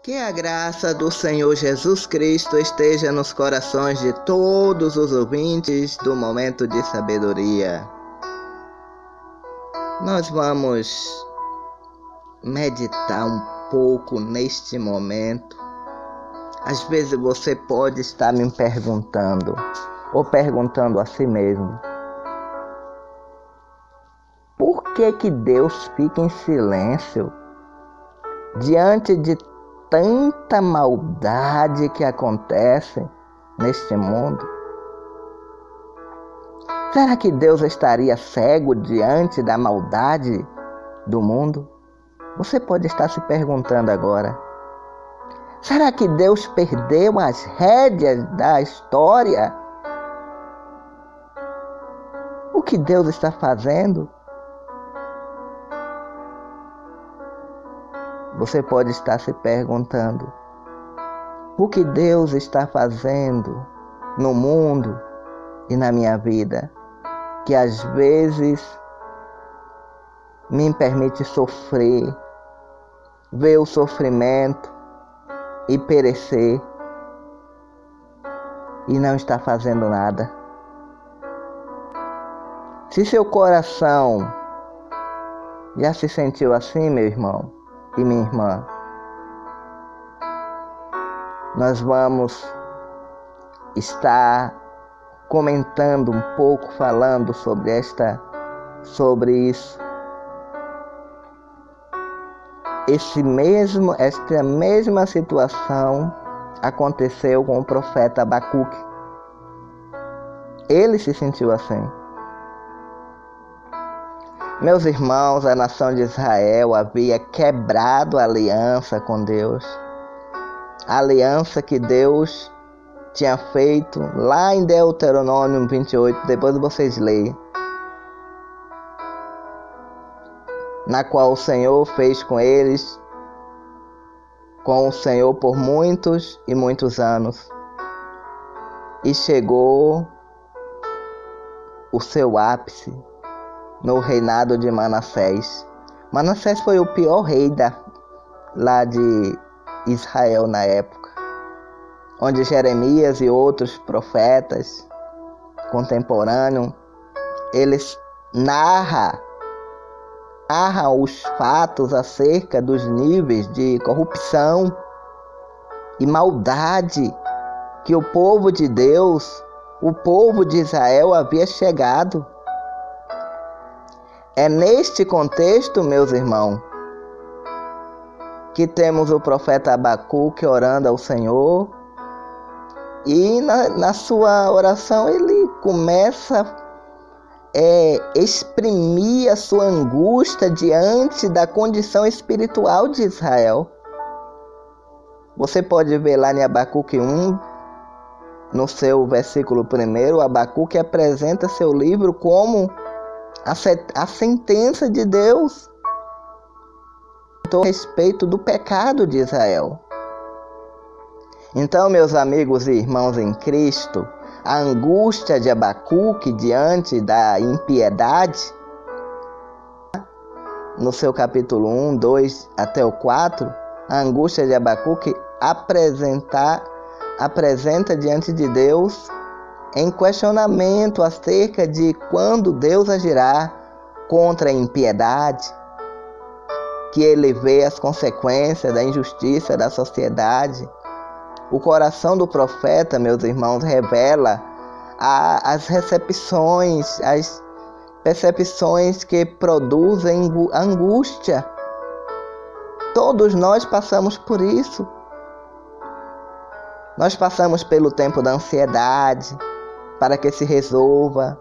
Que a graça do Senhor Jesus Cristo esteja nos corações de todos os ouvintes do Momento de Sabedoria. Nós vamos meditar um pouco neste momento. Às vezes você pode estar me perguntando, ou perguntando a si mesmo, por que Deus fica em silêncio diante de tanta maldade que acontece neste mundo? Será que Deus estaria cego diante da maldade do mundo? Você pode estar se perguntando agora. Será que Deus perdeu as rédeas da história? O que Deus está fazendo? Você pode estar se perguntando, o que Deus está fazendo no mundo e na minha vida, que às vezes me permite sofrer, ver o sofrimento e perecer, e não está fazendo nada. Se seu coração já se sentiu assim, meu irmão e minha irmã, nós vamos estar comentando um pouco, falando sobre isso. Esta mesma situação aconteceu com o profeta Abacuque. Ele se sentiu assim. Meus irmãos, a nação de Israel havia quebrado a aliança com Deus. A aliança que Deus tinha feito lá em Deuteronômio 28, depois vocês leem, na qual o Senhor fez com eles, com o Senhor por muitos e muitos anos. E chegou o seu ápice no reinado de Manassés. Manassés foi o pior rei lá de Israel na época, onde Jeremias e outros profetas contemporâneos, eles narram os fatos acerca dos níveis de corrupção e maldade que o povo de Deus, o povo de Israel havia chegado. É neste contexto, meus irmãos, que temos o profeta Abacuque orando ao Senhor, e na sua oração ele começa a exprimir a sua angústia diante da condição espiritual de Israel. Você pode ver lá em Abacuque 1, no seu versículo 1, Abacuque apresenta seu livro como a sentença de Deus a respeito do pecado de Israel. Então, meus amigos e irmãos em Cristo, a angústia de Abacuque diante da impiedade, no seu capítulo 1, 2 até o 4, a angústia de Abacuque apresenta diante de Deus em questionamento acerca de quando Deus agirá contra a impiedade, que ele vê as consequências da injustiça da sociedade. O coração do profeta, meus irmãos, revela as percepções que produzem angústia. Todos nós passamos por isso. Nós passamos pelo tempo da ansiedade, para que se resolva.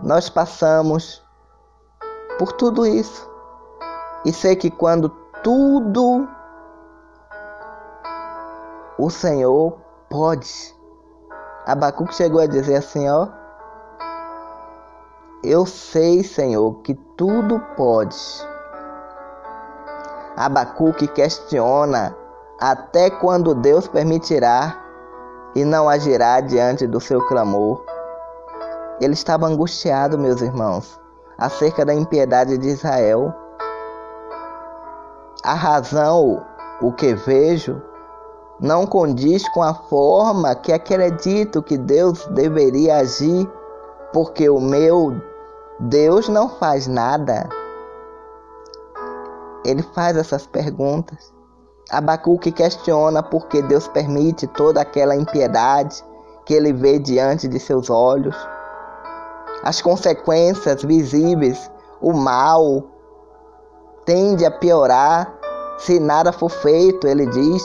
Nós passamos por tudo isso. E sei que quando tudo o Senhor pode. Abacuque chegou a dizer assim, eu sei, Senhor, que tudo pode. Abacuque questiona até quando Deus permitirá e não agirá diante do seu clamor. Ele estava angustiado, meus irmãos, acerca da impiedade de Israel. a razão, o que vejo, não condiz com a forma que acredito que Deus deveria agir, porque o meu Deus não faz nada. Ele faz essas perguntas. Abacuque questiona por que Deus permite toda aquela impiedade que ele vê diante de seus olhos. As consequências visíveis, o mal, tende a piorar se nada for feito, ele diz.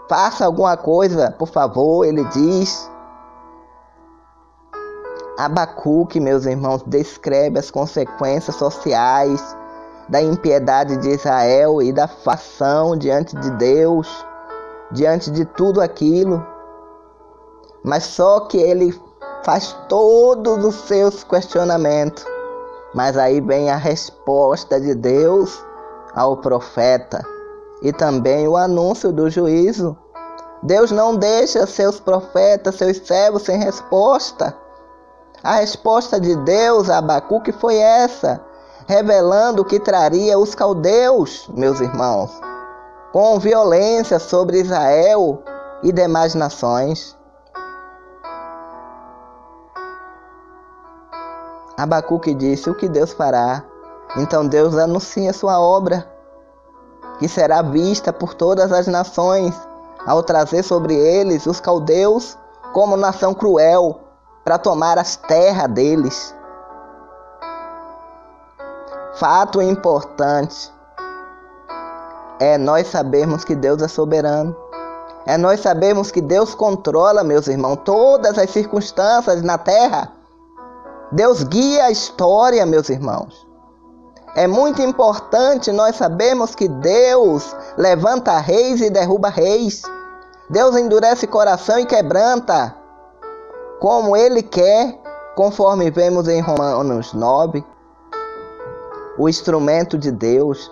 Faça alguma coisa, por favor, ele diz. Abacuque, meus irmãos, descreve as consequências sociais da impiedade de Israel e da fação diante de Deus, diante de tudo aquilo. Mas só que ele faz todos os seus questionamentos. Mas aí vem a resposta de Deus ao profeta e também o anúncio do juízo. Deus não deixa seus profetas, seus servos sem resposta. A resposta de Deus a Abacuque foi essa, revelando que traria os caldeus, meus irmãos, com violência sobre Israel e demais nações. Abacuque disse: o que Deus fará? Então Deus anuncia sua obra, que será vista por todas as nações, ao trazer sobre eles os caldeus como nação cruel, para tomar as terras deles. Fato importante é nós sabermos que Deus é soberano. É nós sabermos que Deus controla, meus irmãos, todas as circunstâncias na terra. Deus guia a história, meus irmãos. É muito importante nós sabermos que Deus levanta reis e derruba reis. Deus endurece coração e quebranta, como Ele quer, conforme vemos em Romanos 9. O instrumento de Deus,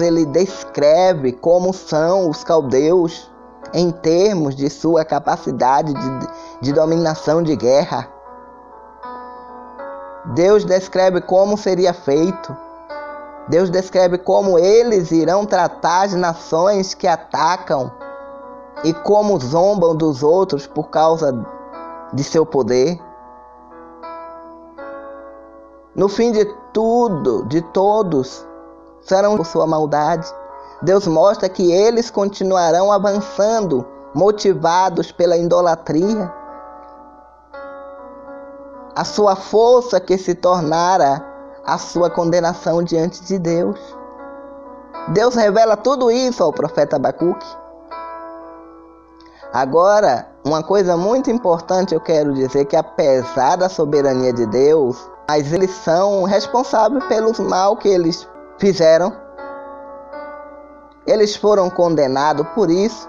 Ele descreve como são os caldeus em termos de sua capacidade de dominação de guerra. Deus descreve como seria feito. Deus descreve como eles irão tratar as nações que atacam e como zombam dos outros por causa de seu poder. No fim de tudo, de todos, serão por sua maldade. Deus mostra que eles continuarão avançando, motivados pela idolatria. A sua força que se tornara a sua condenação diante de Deus. Deus revela tudo isso ao profeta Abacuque. Agora, uma coisa muito importante eu quero dizer, que apesar da soberania de Deus, mas eles são responsáveis pelos mal que eles fizeram. Eles foram condenados por isso.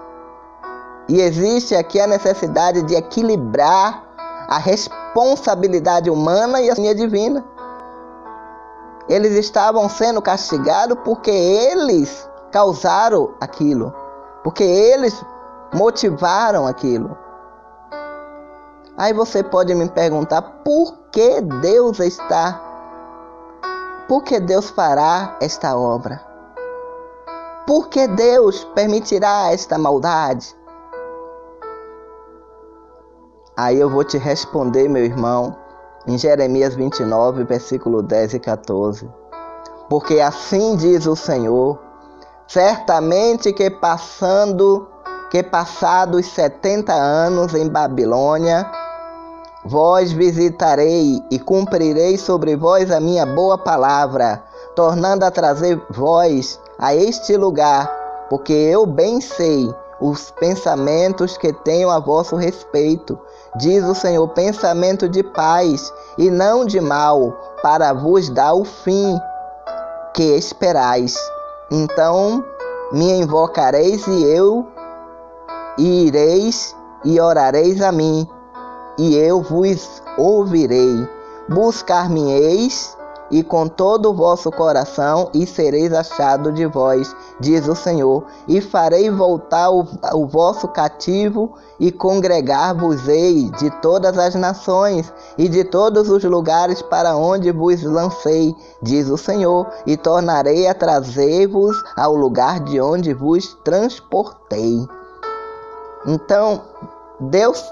E existe aqui a necessidade de equilibrar a responsabilidade humana e a soberania divina. Eles estavam sendo castigados porque eles causaram aquilo, porque eles motivaram aquilo. Aí você pode me perguntar, por que Deus fará esta obra? Por que Deus permitirá esta maldade? Aí eu vou te responder, meu irmão, em Jeremias 29, versículo 10 e 14. Porque assim diz o Senhor: certamente que passados 70 anos em Babilônia, vós visitarei e cumprirei sobre vós a minha boa palavra, tornando a trazer vós a este lugar, porque eu bem sei os pensamentos que tenho a vosso respeito, diz o Senhor, pensamento de paz e não de mal, para vos dar o fim que esperais. Então me invocareis e ireis e orareis a mim, e eu vos ouvirei. Buscar-me-eis e com todo o vosso coração, e sereis achado de vós, diz o Senhor, e farei voltar o vosso cativo, e congregar-vos-ei de todas as nações, e de todos os lugares para onde vos lancei, diz o Senhor, e tornarei a trazer-vos ao lugar de onde vos transportei. Então, Deus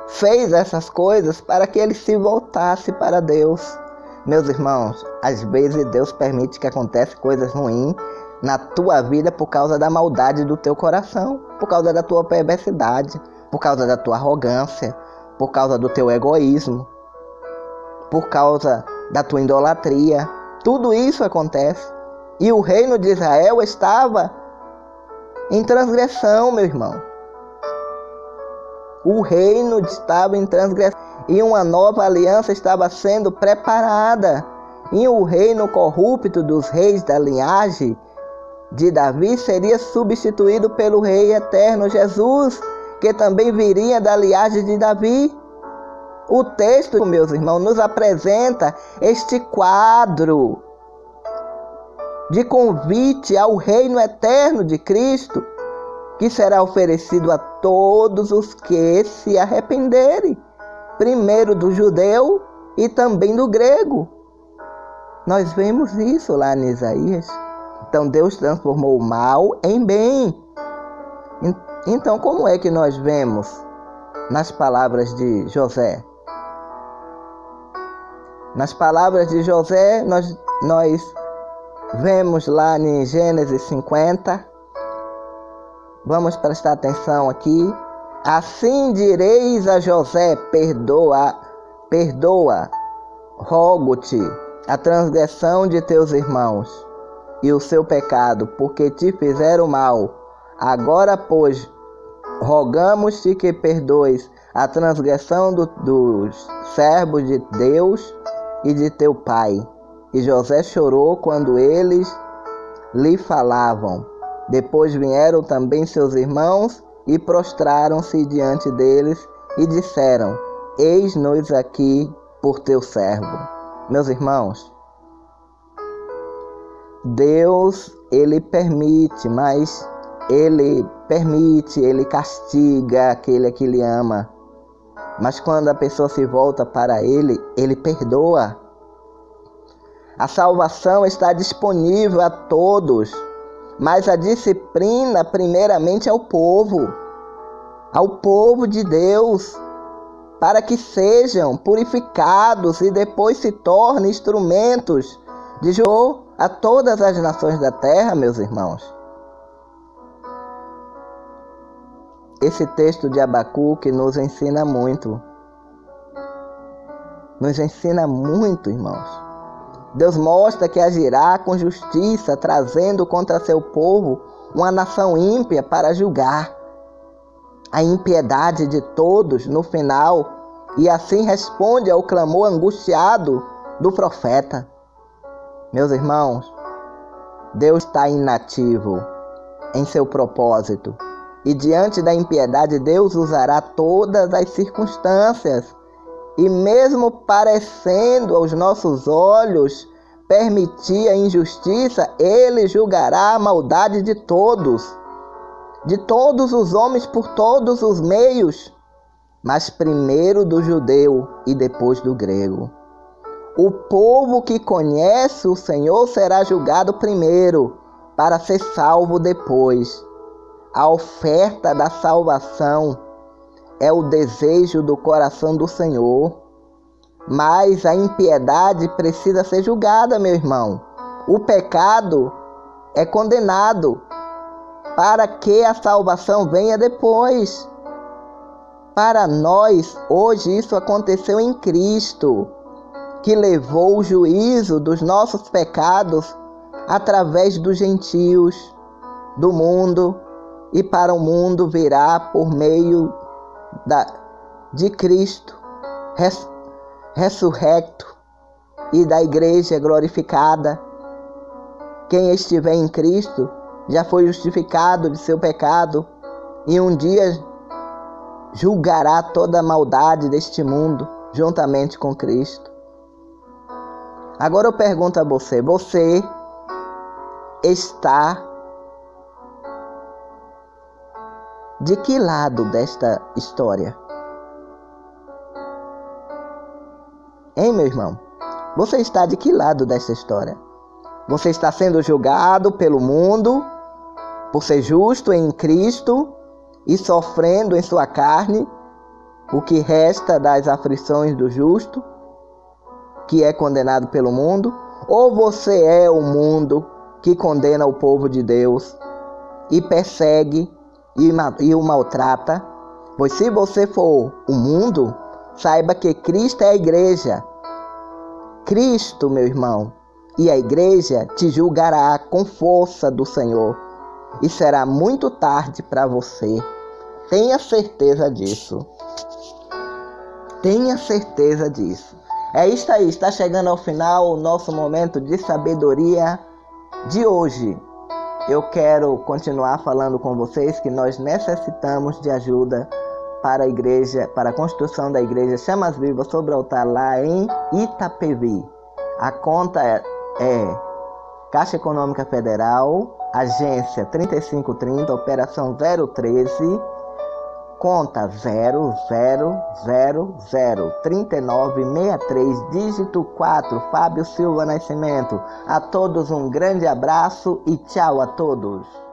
fez essas coisas para que ele se voltasse para Deus. Meus irmãos, às vezes Deus permite que aconteçam coisas ruins na tua vida por causa da maldade do teu coração, por causa da tua perversidade, por causa da tua arrogância, por causa do teu egoísmo, por causa da tua idolatria. Tudo isso acontece. E o reino de Israel estava em transgressão, meu irmão. O reino estava em transgressão e uma nova aliança estava sendo preparada. E o reino corrupto dos reis da linhagem de Davi seria substituído pelo Rei eterno Jesus, que também viria da linhagem de Davi. O texto, meus irmãos, nos apresenta este quadro de convite ao reino eterno de Cristo, que será oferecido a todos os que se arrependerem, primeiro do judeu e também do grego. Nós vemos isso lá em Isaías. Então Deus transformou o mal em bem. Então como é que nós vemos nas palavras de José? Nas palavras de José, nós vemos lá em Gênesis 50, vamos prestar atenção aqui. Assim direis a José, perdoa, rogo-te, a transgressão de teus irmãos e o seu pecado, porque te fizeram mal. Agora, pois, rogamos-te que perdoes a transgressão dos servos de Deus e de teu pai. E José chorou quando eles lhe falavam. Depois vieram também seus irmãos e prostraram-se diante deles e disseram: Eis-nos aqui por teu servo. Meus irmãos, Deus, ele permite, mas ele castiga aquele que ele ama. Mas quando a pessoa se volta para ele, ele perdoa. A salvação está disponível a todos, mas a disciplina primeiramente ao povo de Deus, para que sejam purificados e depois se tornem instrumentos de juízo a todas as nações da terra, meus irmãos. Esse texto de Abacuque nos ensina muito. Nos ensina muito, irmãos. Deus mostra que agirá com justiça, trazendo contra seu povo uma nação ímpia para julgar a impiedade de todos no final, e assim responde ao clamor angustiado do profeta. Meus irmãos, Deus está inativo em seu propósito, e diante da impiedade Deus usará todas as circunstâncias, e mesmo parecendo aos nossos olhos permitir a injustiça, ele julgará a maldade de todos os homens por todos os meios, mas primeiro do judeu e depois do grego. O povo que conhece o Senhor será julgado primeiro, para ser salvo depois. A oferta da salvação é o desejo do coração do Senhor, mas a impiedade precisa ser julgada, meu irmão. O pecado é condenado para que a salvação venha depois. Para nós, hoje, isso aconteceu em Cristo, que levou o juízo dos nossos pecados através dos gentios, do mundo, e para o mundo virá por meio de Cristo, ressurrecto, e da igreja glorificada. Quem estiver em Cristo já foi justificado de seu pecado, e um dia julgará toda a maldade deste mundo juntamente com Cristo. Agora eu pergunto a você, você está de que lado desta história? Hein, meu irmão? Você está de que lado desta história? Você está sendo julgado pelo mundo por ser justo em Cristo e sofrendo em sua carne o que resta das aflições do justo, que é condenado pelo mundo? Ou você é o mundo que condena o povo de Deus e persegue e o maltrata? Pois se você for o mundo, saiba que Cristo é a igreja. Cristo, meu irmão, e a igreja te julgará com força do Senhor. E será muito tarde para você. Tenha certeza disso. Tenha certeza disso. É isso aí, está chegando ao final o nosso momento de sabedoria de hoje. Eu quero continuar falando com vocês que nós necessitamos de ajuda para a igreja, para a construção da igreja Chamas Vivas sobre o altar lá em Itapevi. A conta é Caixa Econômica Federal, agência 3530, operação 013, conta 00003963, dígito 4, Fábio Silva Nascimento. A todos um grande abraço e tchau a todos.